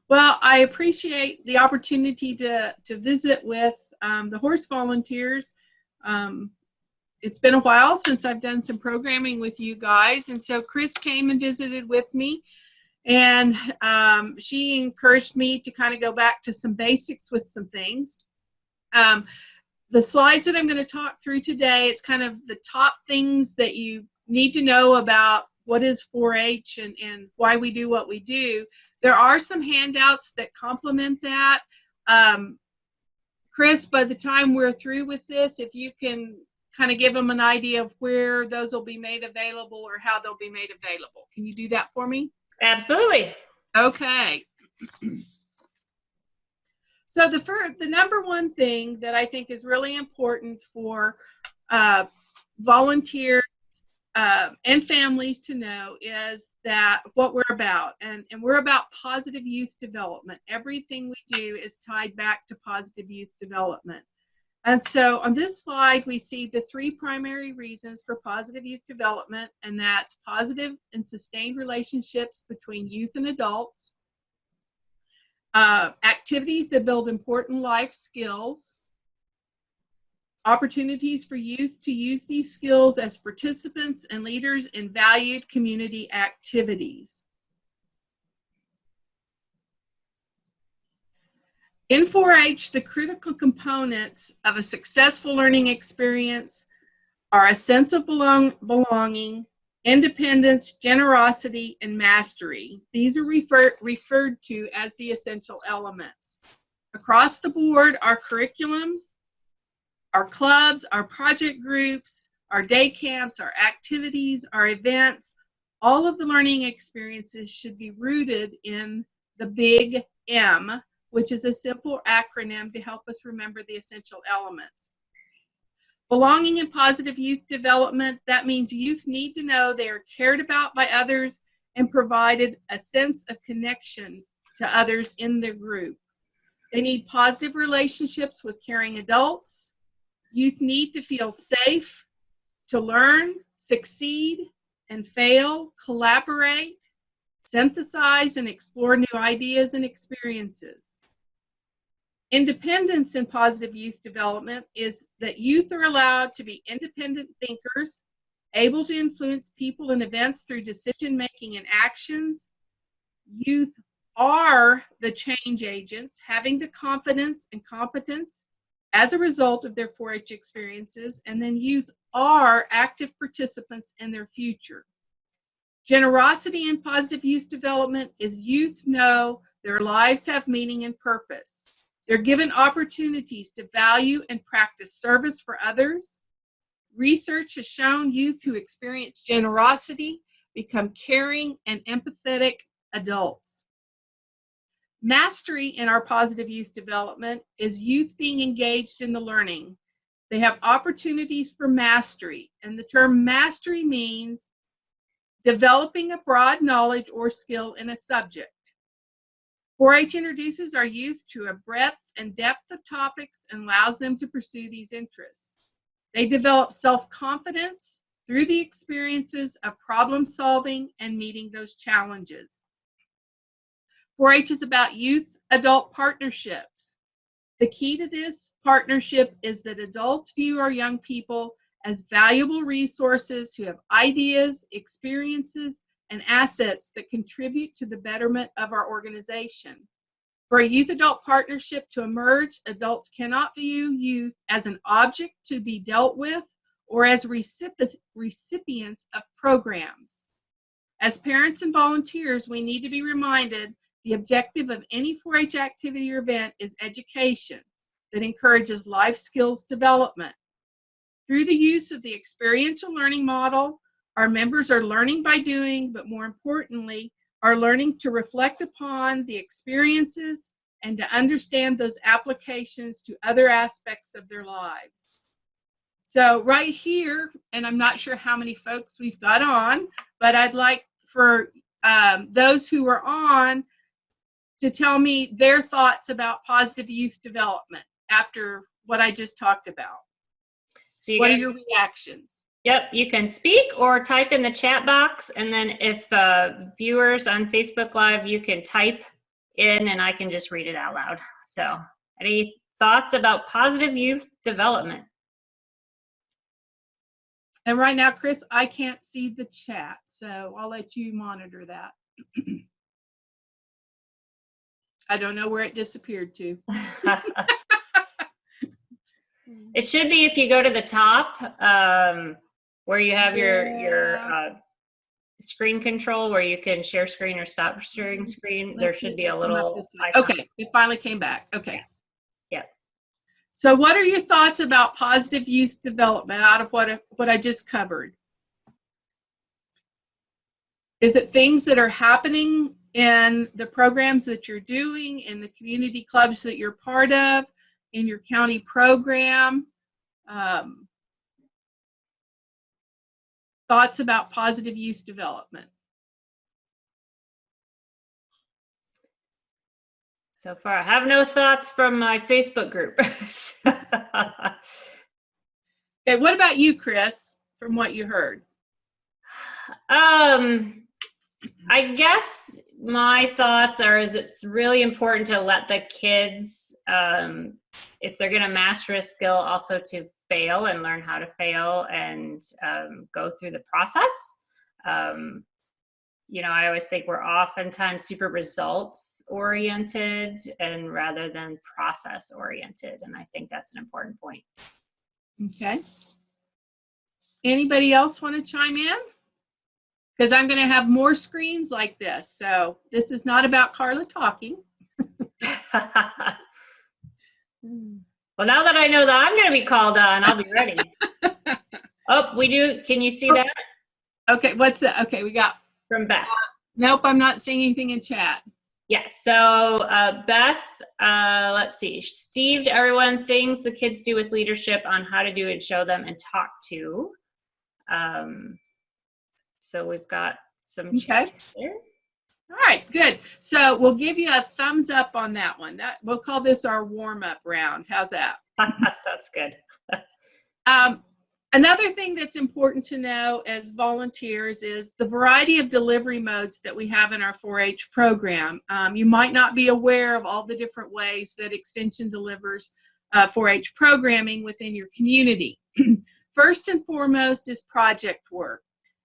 Well, I appreciate the opportunity to visit with the horse volunteers. Um, it's been a while since I've done some programming with you guys, and so Chris came and visited with me, and she encouraged me to kind of go back to some basics with some things. The slides that I'm going to talk through today, it's kind of the top things that you need to know about what is 4-H and why we do what we do. There are some handouts that complement that. Chris, by the time we're through with this, if you can kind of give them an idea of where those will be made available or how they'll be made available. Can you do that for me? Absolutely. Okay. So the number one thing that I think is really important for volunteers and families to know is that what we're about, and we're about positive youth development. Everything we do is tied back to positive youth development. And so on this slide, we see the three primary reasons for positive youth development, and that's positive and sustained relationships between youth and adults, activities that build important life skills, opportunities for youth to use these skills as participants and leaders in valued community activities. In 4-H, the critical components of a successful learning experience are a sense of belonging, independence, generosity, and mastery. These are referred to as the essential elements. Across the board, our curriculum, our clubs, our project groups, our day camps, our activities, our events, all of the learning experiences should be rooted in the big M, which is a simple acronym to help us remember the essential elements. Belonging and positive youth development, that means youth need to know they are cared about by others and provided a sense of connection to others in their group. They need positive relationships with caring adults. Youth need to feel safe to learn, succeed, and fail, collaborate, synthesize, and explore new ideas and experiences. Independence in positive youth development is that youth are allowed to be independent thinkers, able to influence people and events through decision-making and actions. Youth are the change agents, having the confidence and competence as a result of their 4-H experiences, and then youth are active participants in their future. Generosity in positive youth development is youth know their lives have meaning and purpose. They're given opportunities to value and practice service for others. Research has shown youth who experience generosity become caring and empathetic adults. Mastery in our positive youth development is youth being engaged in the learning. They have opportunities for mastery, and the term mastery means developing a broad knowledge or skill in a subject. 4-H introduces our youth to a breadth and depth of topics and allows them to pursue these interests. They develop self-confidence through the experiences of problem solving and meeting those challenges. 4-H is about youth-adult partnerships. The key to this partnership is that adults view our young people as valuable resources who have ideas, experiences, and assets that contribute to the betterment of our organization. For a youth-adult partnership to emerge, adults cannot view youth as an object to be dealt with or as recipients of programs. As parents and volunteers, we need to be reminded the objective of any 4-H activity or event is education that encourages life skills development. Through the use of the experiential learning model, our members are learning by doing, but more importantly, are learning to reflect upon the experiences and to understand those applications to other aspects of their lives. So right here, and I'm not sure how many folks we've got on, but I'd like for those who are on to tell me their thoughts about positive youth development after what I just talked about. So what are your reactions? Yep, you can speak or type in the chat box, and then if viewers on Facebook Live, you can type in and I can just read it out loud. So, any thoughts about positive youth development? And right now, Chris, I can't see the chat, so I'll let you monitor that. I don't know where it disappeared to. It should be if you go to the top where you have your screen control, where you can share screen or stop sharing screen. There should be a little icon. Okay, it finally came back. Okay. Yeah. So what are your thoughts about positive youth development out of what I just covered? Is it things that are happening in the programs that you're doing, in the community clubs that you're part of, in your county program? Thoughts about positive youth development? So far, I have no thoughts from my Facebook group. Okay, what about you, Chris, from what you heard? I guess my thoughts are it's really important to let the kids, if they're going to master a skill, also to fail and learn how to fail and go through the process. I always think we're oftentimes super results oriented and rather than process oriented. And I think that's an important point. Okay. Anybody else want to chime in? Because I'm going to have more screens like this. So this is not about Karla talking. Well, now that I know that I'm going to be called on, I'll be ready. Oh, we do. Can you see that? Okay, what's that? Okay, we got. From Beth. Nope, I'm not seeing anything in chat. Yes, so Beth, let's see. Steve, everyone, things the kids do with leadership on how to do it, show them, and talk to. So we've got some chat there. All right, good. So we'll give you a thumbs up on that one. We'll call this our warm-up round. How's that? That's good. Another thing that's important to know as volunteers is the variety of delivery modes that we have in our 4-H program. You might not be aware of all the different ways that Extension delivers 4-H programming within your community. First and foremost is project work.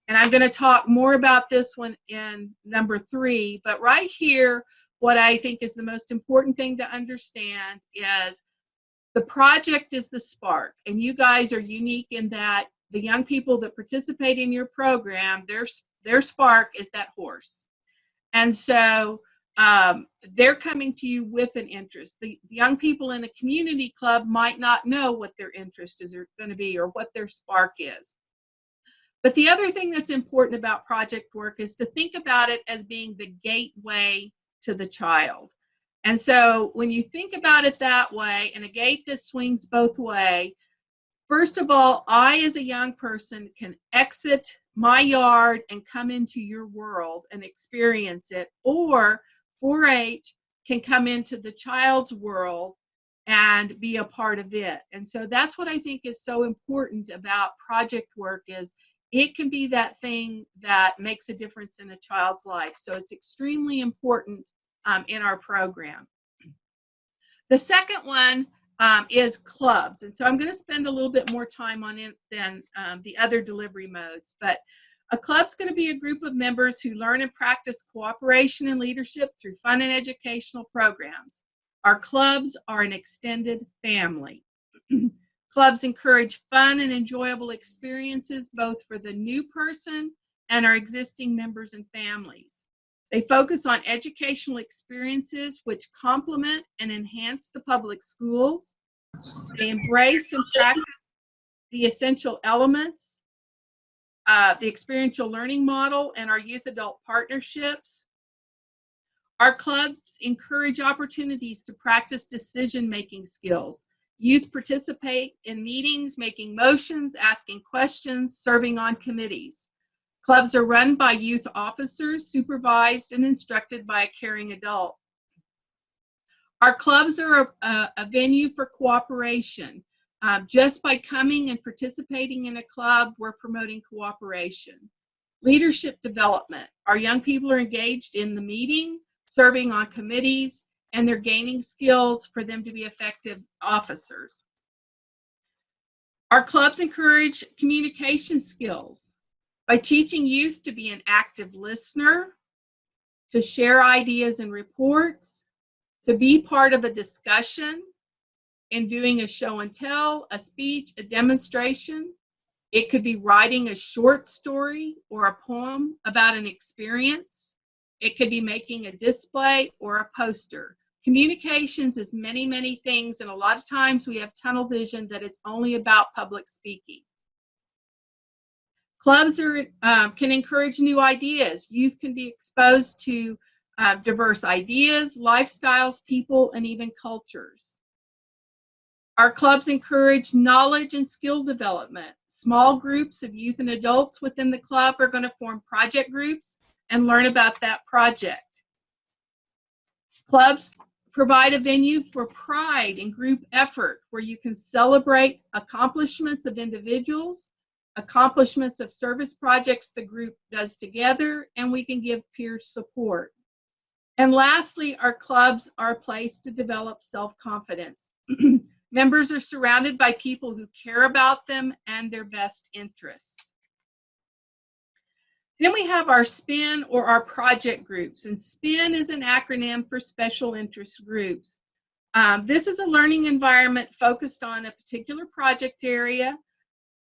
And I'm going to talk more about this one in number 3. But right here, what I think is the most important thing to understand is the project is the spark, and you guys are unique in that the young people that participate in your program, their spark is that horse. And so they're coming to you with an interest. The young people in a community club might not know what their interest is going to be or what their spark is. But the other thing that's important about project work is to think about it as being the gateway to the child. And so when you think about it that way, and a gate that swings both ways, first of all, I as a young person can exit my yard and come into your world and experience it, or 4-H can come into the child's world and be a part of it. And so that's what I think is so important about project work is it can be that thing that makes a difference in a child's life. So it's extremely important in our program. The second one is clubs. And so I'm going to spend a little bit more time on it than the other delivery modes. But a club's going to be a group of members who learn and practice cooperation and leadership through fun and educational programs. Our clubs are an extended family. Clubs encourage fun and enjoyable experiences both for the new person and our existing members and families. They focus on educational experiences which complement and enhance the public schools. They embrace and practice the essential elements, the experiential learning model, and our youth-adult partnerships. Our clubs encourage opportunities to practice decision-making skills. Youth participate in meetings, making motions, asking questions, serving on committees. Clubs are run by youth officers, supervised and instructed by a caring adult. Our clubs are a venue for cooperation. Just by coming and participating in a club, we're promoting cooperation. Leadership development. Our young people are engaged in the meeting, serving on committees, and they're gaining skills for them to be effective officers. Our clubs encourage communication skills by teaching youth to be an active listener, to share ideas and reports, to be part of a discussion, in doing a show and tell, a speech, a demonstration. It could be writing a short story or a poem about an experience. It could be making a display or a poster. Communications is many, many things, and a lot of times we have tunnel vision that it's only about public speaking. Clubs can encourage new ideas. Youth can be exposed to diverse ideas, lifestyles, people, and even cultures. Our clubs encourage knowledge and skill development. Small groups of youth and adults within the club are going to form project groups and learn about that project. Clubs provide a venue for pride and group effort where you can celebrate accomplishments of individuals, accomplishments of service projects the group does together, and we can give peer support. And lastly, our clubs are a place to develop self-confidence. Members are surrounded by people who care about them and their best interests. Then we have our SPIN or our project groups, and SPIN is an acronym for special interest groups. This is a learning environment focused on a particular project area.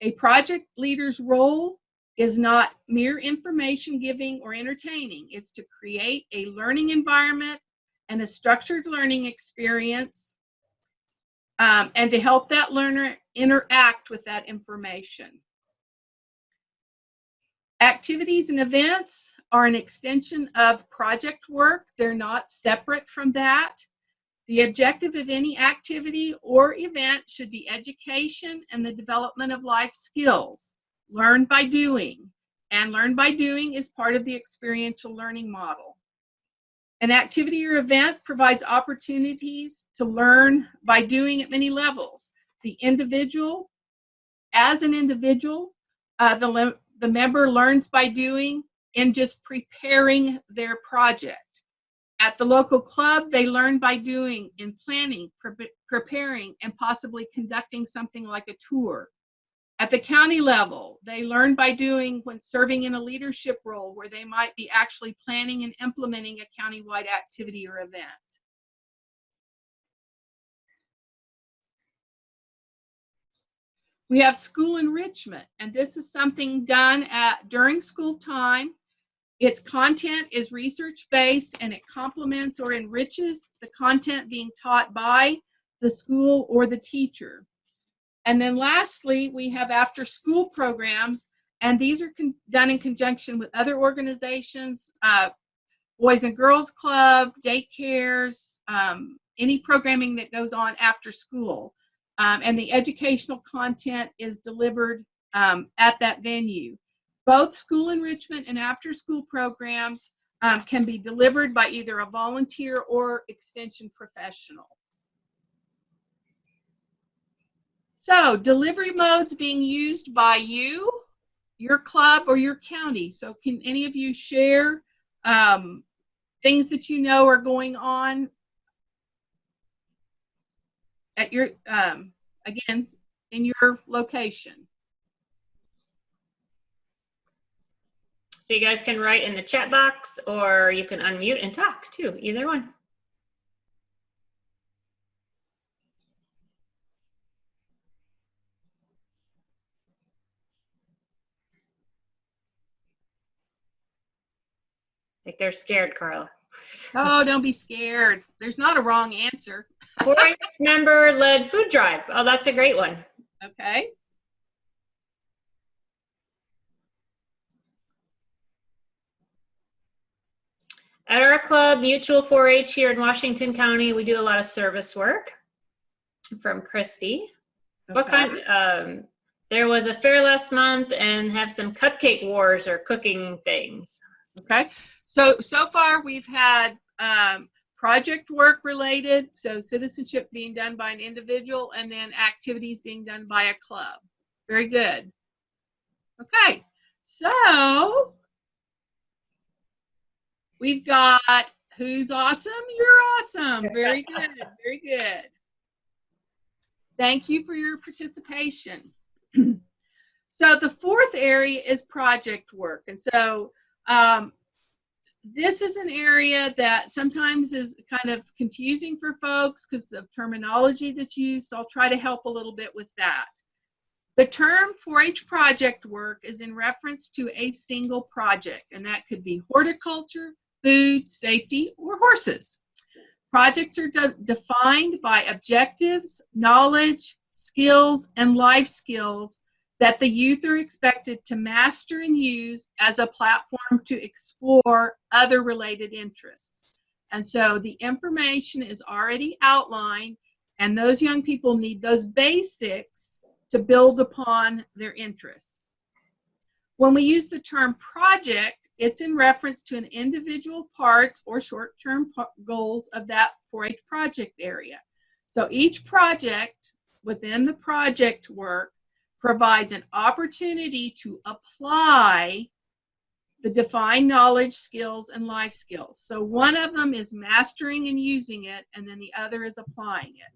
A project leader's role is not mere information giving or entertaining. It's to create a learning environment and a structured learning experience, and to help that learner interact with that information. Activities and events are an extension of project work. They're not separate from that. The objective of any activity or event should be education and the development of life skills. Learn by doing, and learn by doing is part of the experiential learning model. An activity or event provides opportunities to learn by doing at many levels. The individual, as an individual, the member learns by doing in just preparing their project. At the local club, they learn by doing in planning, preparing, and possibly conducting something like a tour. At the county level, they learn by doing when serving in a leadership role where they might be actually planning and implementing a countywide activity or event. We have school enrichment, and this is something done during school time. Its content is research-based, and it complements or enriches the content being taught by the school or the teacher. And then lastly, we have after-school programs, and these are done in conjunction with other organizations, Boys and Girls Club, daycares, any programming that goes on after school. And the educational content is delivered at that venue. Both school enrichment and after-school programs can be delivered by either a volunteer or extension professional. So, delivery modes being used by you, your club, or your county. So, can any of you share things that you know are going on at your, again, in your location? So you guys can write in the chat box, or you can unmute and talk too, either one. Like they're scared, Karla. Oh, don't be scared. There's not a wrong answer. 4-H member-led food drive. Oh, that's a great one. Okay. At our club, Mutual 4-H here in Washington County, we do a lot of service work. From Christy. Okay. What kind? There was a fair last month, and have some cupcake wars or cooking things. Okay. So far we've had project work related, so citizenship being done by an individual, and then activities being done by a club. Very good. Okay. So we've got Who's awesome? You're awesome. Very good. Very good. Thank you for your participation. So the fourth area is project work. And so this is an area that sometimes is kind of confusing for folks because of terminology that's used. So I'll try to help a little bit with that. The term 4-H project work is in reference to a single project, and that could be horticulture, food, safety, or horses. Projects are defined by objectives, knowledge, skills, and life skills that the youth are expected to master and use as a platform to explore other related interests. And so the information is already outlined, and those young people need those basics to build upon their interests. When we use the term project, it's in reference to an individual parts or short-term goals of that 4-H project area. So each project within the project work provides an opportunity to apply the defined knowledge, skills, and life skills. So one of them is mastering and using it, and then the other is applying it.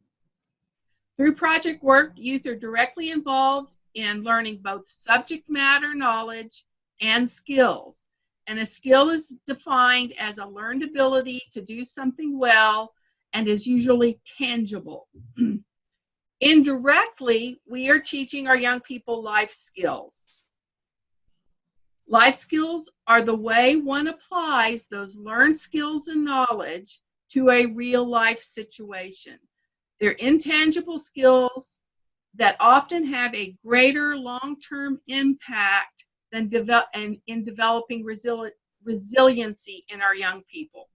Through project work, youth are directly involved in learning both subject matter knowledge and skills. And a skill is defined as a learned ability to do something well and is usually tangible. Indirectly, we are teaching our young people life skills. Life skills are the way one applies those learned skills and knowledge to a real life situation. They're intangible skills that often have a greater long-term impact than in developing resiliency in our young people.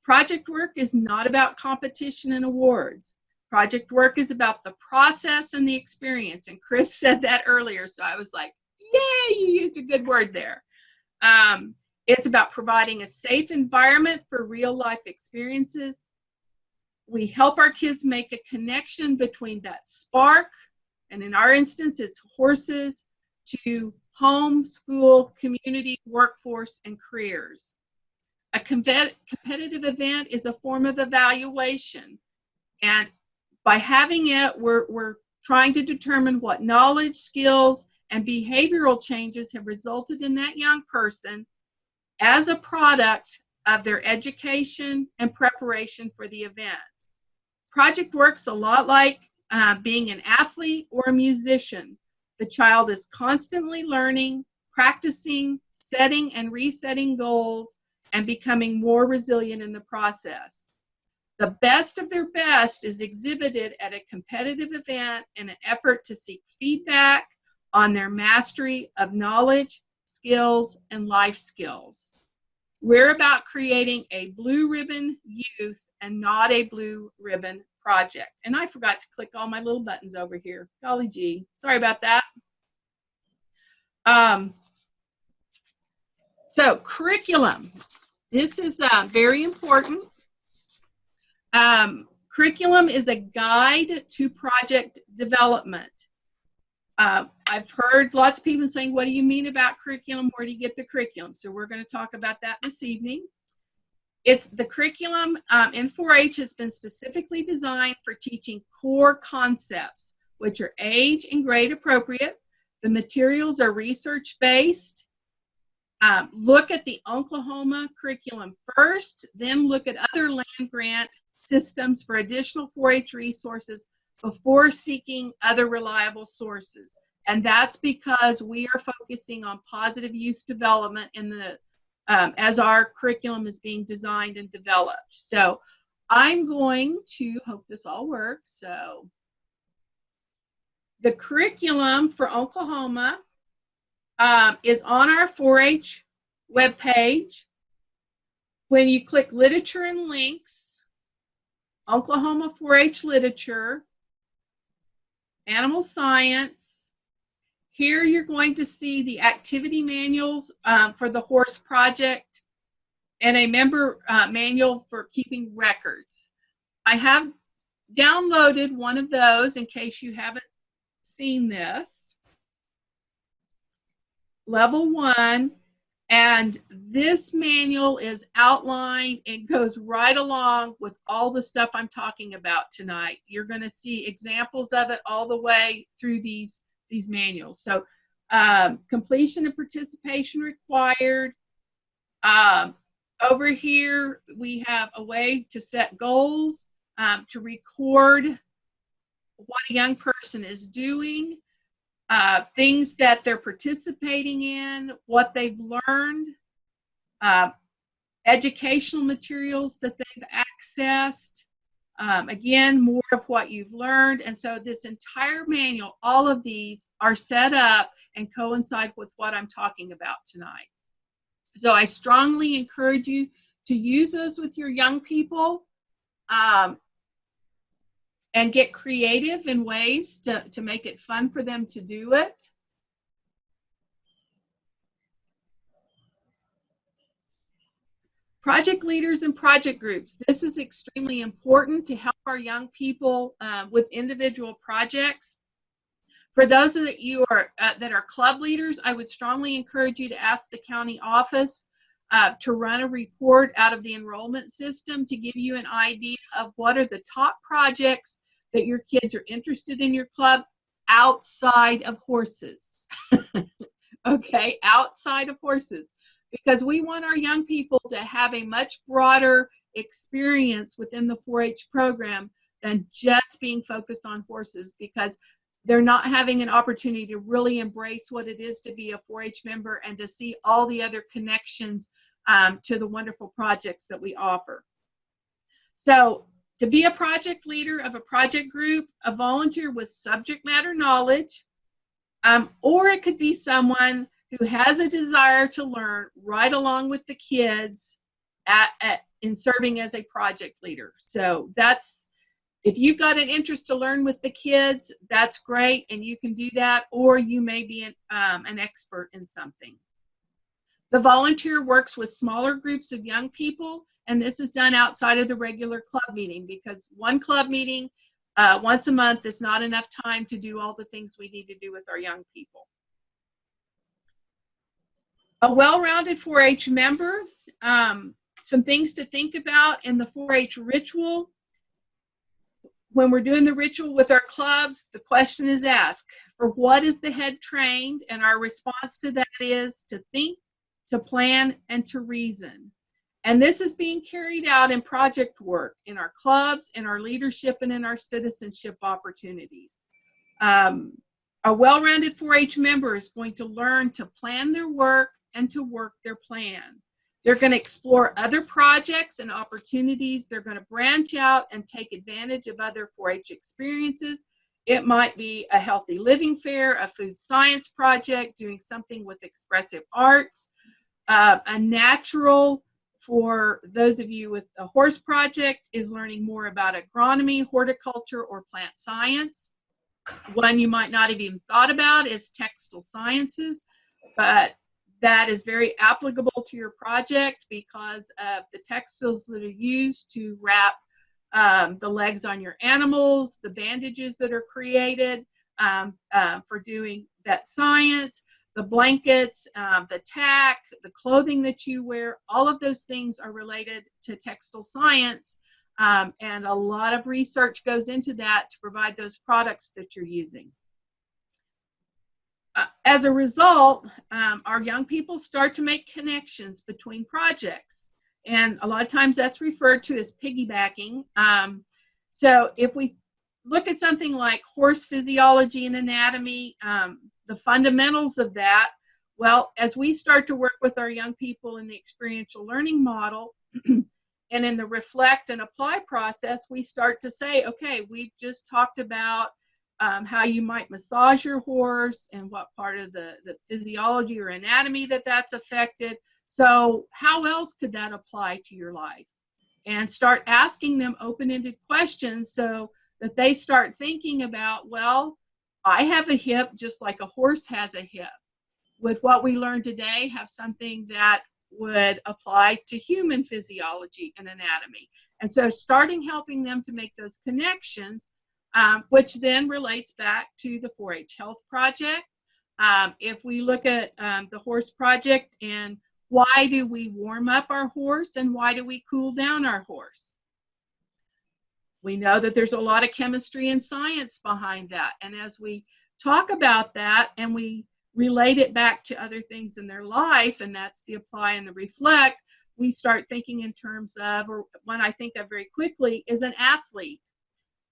Project work is not about competition and awards. Project work is about the process and the experience. And Chris said that earlier, so I was like, yay, you used a good word there. It's about providing a safe environment for real life experiences. We help our kids make a connection between that spark, and in our instance, it's horses, to home, school, community, workforce, and careers. A competitive event is a form of evaluation. And by having it, we're trying to determine what knowledge, skills, and behavioral changes have resulted in that young person as a product of their education and preparation for the event. Project work's a lot like being an athlete or a musician. The child is constantly learning, practicing, setting and resetting goals, and becoming more resilient in the process. The best of their best is exhibited at a competitive event in an effort to seek feedback on their mastery of knowledge, skills, and life skills. We're about creating a blue ribbon youth and not a blue ribbon project. And I forgot to click all my little buttons over here. Golly gee, sorry about that. So curriculum. This is very important. Curriculum is a guide to project development. I've heard lots of people saying, what do you mean about curriculum? Where do you get the curriculum? So we're going to talk about that this evening. It's the curriculum in 4-H has been specifically designed for teaching core concepts, which are age and grade appropriate. The materials are research-based. Look at the Oklahoma curriculum first, then look at other land grant systems for additional 4-H resources before seeking other reliable sources. And that's because we are focusing on positive youth development in the as our curriculum is being designed and developed. So I'm going to hope this all works. So the curriculum for Oklahoma is on our 4-H webpage. When you click literature and links, Oklahoma 4-H literature, animal science. Here you're going to see the activity manuals for the horse project and a member manual for keeping records. I have downloaded one of those in case you haven't seen this. Level 1 And this manual is outlined and goes right along with all the stuff I'm talking about tonight. You're going to see examples of it all the way through these manuals. So completion and participation required. Over here, we have a way to set goals, to record what a young person is doing, things that they're participating in, what they've learned, educational materials that they've accessed, again, more of what you've learned. And so this entire manual, all of these are set up and coincide with what I'm talking about tonight. So I strongly encourage you to use those with your young people, and get creative in ways to make it fun for them to do it. Project leaders and project groups. This is extremely important to help our young people with individual projects. For those of you that are club leaders, I would strongly encourage you to ask the county office to run a report out of the enrollment system to give you an idea of what are the top projects that your kids are interested in your club outside of horses. Okay, outside of horses. Because we want our young people to have a much broader experience within the 4-H program than just being focused on horses, because they're not having an opportunity to really embrace what it is to be a 4-H member and to see all the other connections to the wonderful projects that we offer. So to be a project leader of a project group, a volunteer with subject matter knowledge, or it could be someone who has a desire to learn right along with the kids in serving as a project leader. So that's, if you've got an interest to learn with the kids, that's great, and you can do that, or you may be an expert in something. The volunteer works with smaller groups of young people, and this is done outside of the regular club meeting, because one club meeting once a month is not enough time to do all the things we need to do with our young people. A well-rounded 4-H member, some things to think about in the 4-H ritual. When we're doing the ritual with our clubs, the question is asked, for what is the head trained? And our response to that is to think, to plan, and to reason. And this is being carried out in project work, in our clubs, in our leadership, and in our citizenship opportunities. A well-rounded 4-H member is going to learn to plan their work and to work their plan. They're going to explore other projects and opportunities. They're going to branch out and take advantage of other 4-H experiences. It might be a healthy living fair, a food science project, doing something with expressive arts, a natural, for those of you with a horse project, is learning more about agronomy, horticulture, or plant science. One you might not have even thought about is textile sciences, but that is very applicable to your project because of the textiles that are used to wrap the legs on your animals, the bandages that are created for doing that science, the blankets, the tack, the clothing that you wear. All of those things are related to textile science, and a lot of research goes into that to provide those products that you're using. As a result, our young people start to make connections between projects, and a lot of times that's referred to as piggybacking. So if we look at something like horse physiology and anatomy, the fundamentals of that, well, as we start to work with our young people in the experiential learning model and in the reflect and apply process, we start to say, okay, we've just talked about how you might massage your horse and what part of the physiology or anatomy that's affected. So how else could that apply to your life? And start asking them open-ended questions so that they start thinking about, well, I have a hip just like a horse has a hip. With what we learned today, have something that would apply to human physiology and anatomy. And so starting helping them to make those connections, which then relates back to the 4-H Health Project. If we look at the horse project and Why do we warm up our horse and why do we cool down our horse? We know that there's a lot of chemistry and science behind that. And as we talk about that and we relate it back to other things in their life, and that's the apply and the reflect, we start thinking in terms of, or one I think of very quickly is an athlete.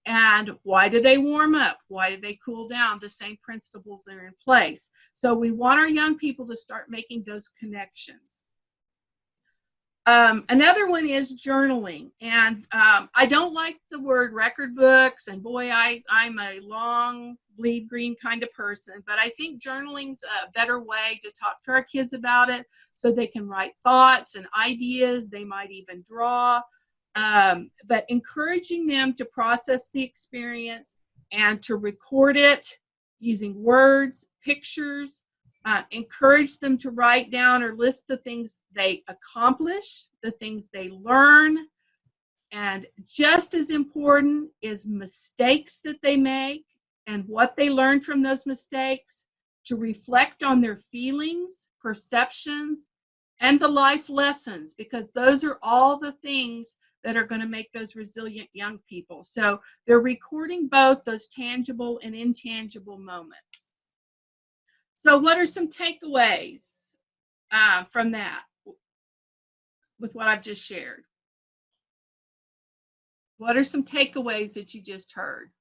And why do they warm up? Why do they cool down? The same principles are in place. So we want our young people to start making those connections. Another one is journaling. And I don't like the word record books. And boy, I'm a long bleed green kind of person. But I think journaling's a better way to talk to our kids about it so they can write thoughts and ideas. They might even draw. But encouraging them to process the experience and to record it using words, pictures, encourage them to write down or list the things they accomplish, the things they learn, and just as important is mistakes that they make and what they learn from those mistakes, to reflect on their feelings, perceptions, and the life lessons, because those are all the things that are going to make those resilient young people. So they're recording both those tangible and intangible moments. So what are some takeaways from that with what I've just shared? What are some takeaways that you just heard?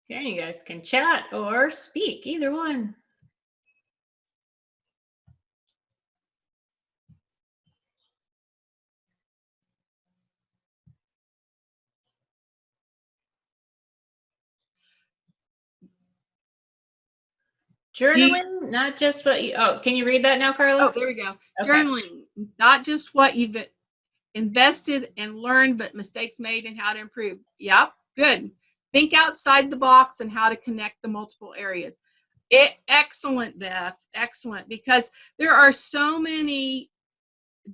Okay, you guys can chat or speak, either one. Journaling, not just what you, oh, can you read that now, Karla? Oh, there we go. Okay. Journaling, not just what you've invested and learned, but mistakes made and how to improve. Yep, good. Think outside the box and how to connect the multiple areas. Excellent, Beth, excellent, because there are so many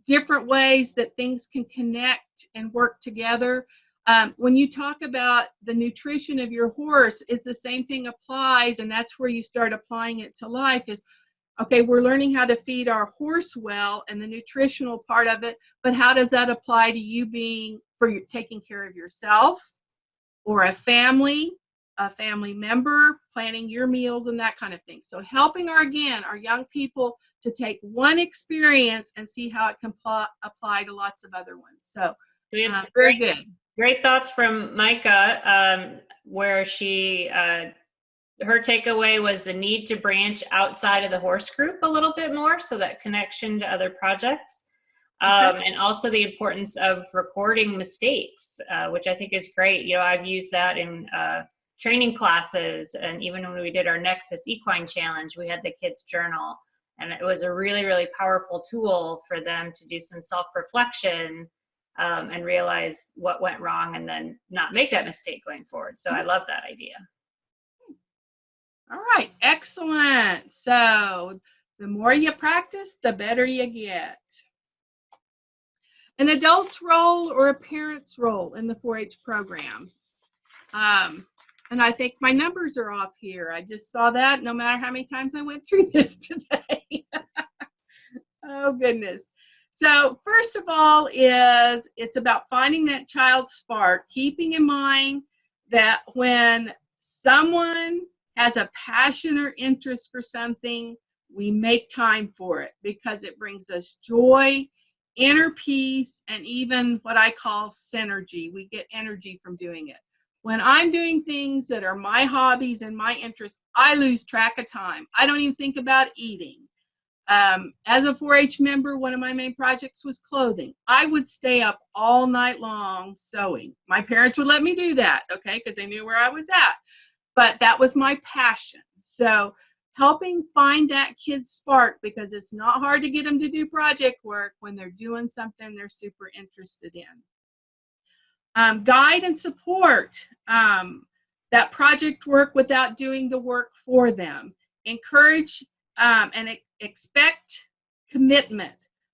different ways that things can connect and work together. When you talk about the nutrition of your horse, it's the same thing applies, and that's where you start applying it to life is, okay, we're learning how to feed our horse well and the nutritional part of it, but how does that apply to you being, for your, taking care of yourself or a family member, planning your meals and that kind of thing. So helping our young people to take one experience and see how it can apply to lots of other ones. So very good. Great thoughts from Micah, where she, her takeaway was the need to branch outside of the horse group a little bit more, so that connection to other projects. And also the importance of recording mistakes, which I think is great. You know, I've used that in training classes, and even when we did our Nexus Equine Challenge, we had the kids journal, and it was a really, really powerful tool for them to do some self-reflection and realize what went wrong and then not make that mistake going forward. So I love that idea. All right, excellent. So the more you practice, the better you get. An adult's role or a parent's role in the 4-H program. And I think my numbers are off here. I just saw that no matter how many times I went through this today. Oh, goodness. So first of all it's about finding that child spark, keeping in mind that when someone has a passion or interest for something, we make time for it because it brings us joy, inner peace, and even what I call synergy. We get energy from doing it. When I'm doing things that are my hobbies and my interests, I lose track of time. I don't even think about eating. As a 4-H member, one of my main projects was clothing. I would stay up all night long sewing. My parents would let me do that, okay, because they knew where I was at. But that was my passion. So helping find that kid's spark, because it's not hard to get them to do project work when they're doing something they're super interested in. Guide and support that project work without doing the work for them. Encourage and expect commitment.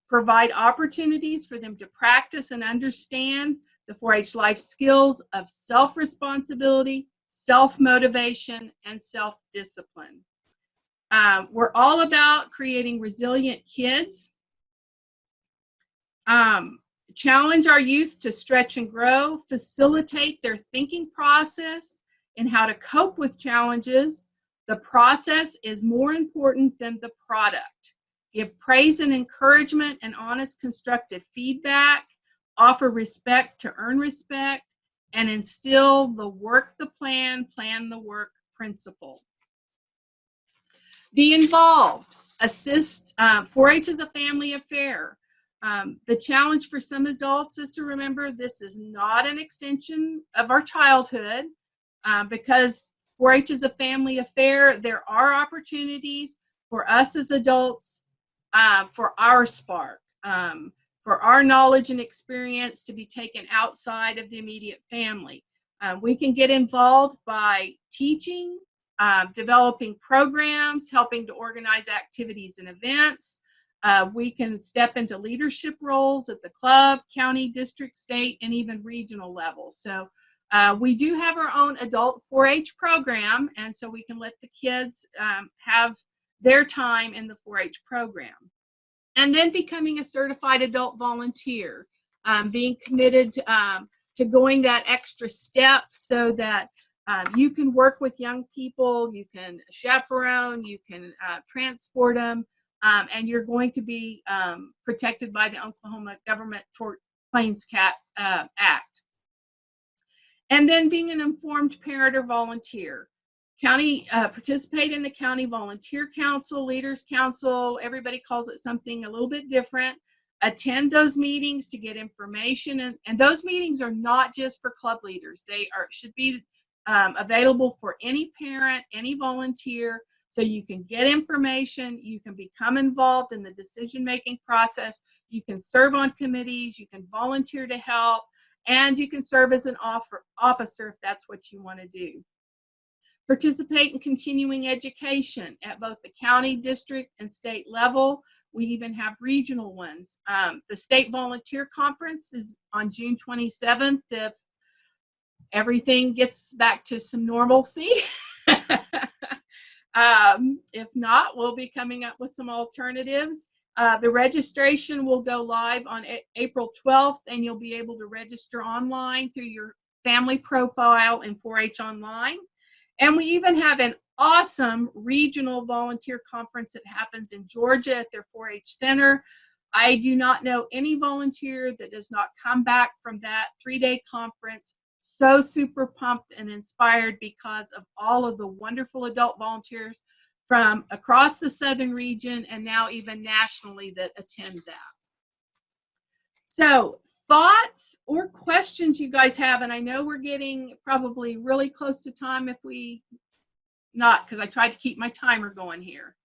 provide opportunities for them to practice and understand the 4-H life skills of self-responsibility, self-motivation, and self-discipline. We're all about creating resilient kids. Challenge our youth to stretch and grow, facilitate their thinking process and how to cope with challenges. The process is more important than the product. Give praise and encouragement and honest, constructive feedback. Offer respect to earn respect, and instill the work the plan, plan the work principle. Be involved. Assist. 4-H is a family affair. The challenge for some adults is to remember this is not an extension of our childhood. Because 4-H is a family affair, there are opportunities for us as adults, for our spark, for our knowledge and experience to be taken outside of the immediate family. We can get involved by teaching, developing programs, helping to organize activities and events. We can step into leadership roles at the club, county, district, state, and even regional level. So we do have our own adult 4-H program, and so we can let the kids have their time in the 4-H program. And then becoming a certified adult volunteer, being committed to going that extra step so that you can work with young people, you can chaperone, you can transport them, and you're going to be protected by the Oklahoma Government Tort Claims Act. And then being an informed parent or volunteer. Participate in the County Volunteer Council, Leaders Council, everybody calls it something a little bit different. Attend those meetings to get information, and those meetings are not just for club leaders. They should be available for any parent, any volunteer, so you can get information, you can become involved in the decision-making process, you can serve on committees, you can volunteer to help, and you can serve as an officer if that's what you want to do. Participate in continuing education at both the county, district, and state level. We even have regional ones. The State Volunteer Conference is on June 27th if everything gets back to some normalcy. If not, we'll be coming up with some alternatives. The registration will go live on April 12th, and you'll be able to register online through your family profile in 4-H Online. And we even have an awesome regional volunteer conference that happens in Georgia at their 4-H Center. I do not know any volunteer that does not come back from that 3-day conference so super pumped and inspired because of all of the wonderful adult volunteers from across the southern region and now even nationally that attend that. So thoughts or questions you guys have, and I know we're getting probably really close to time if we not, because I tried to keep my timer going here.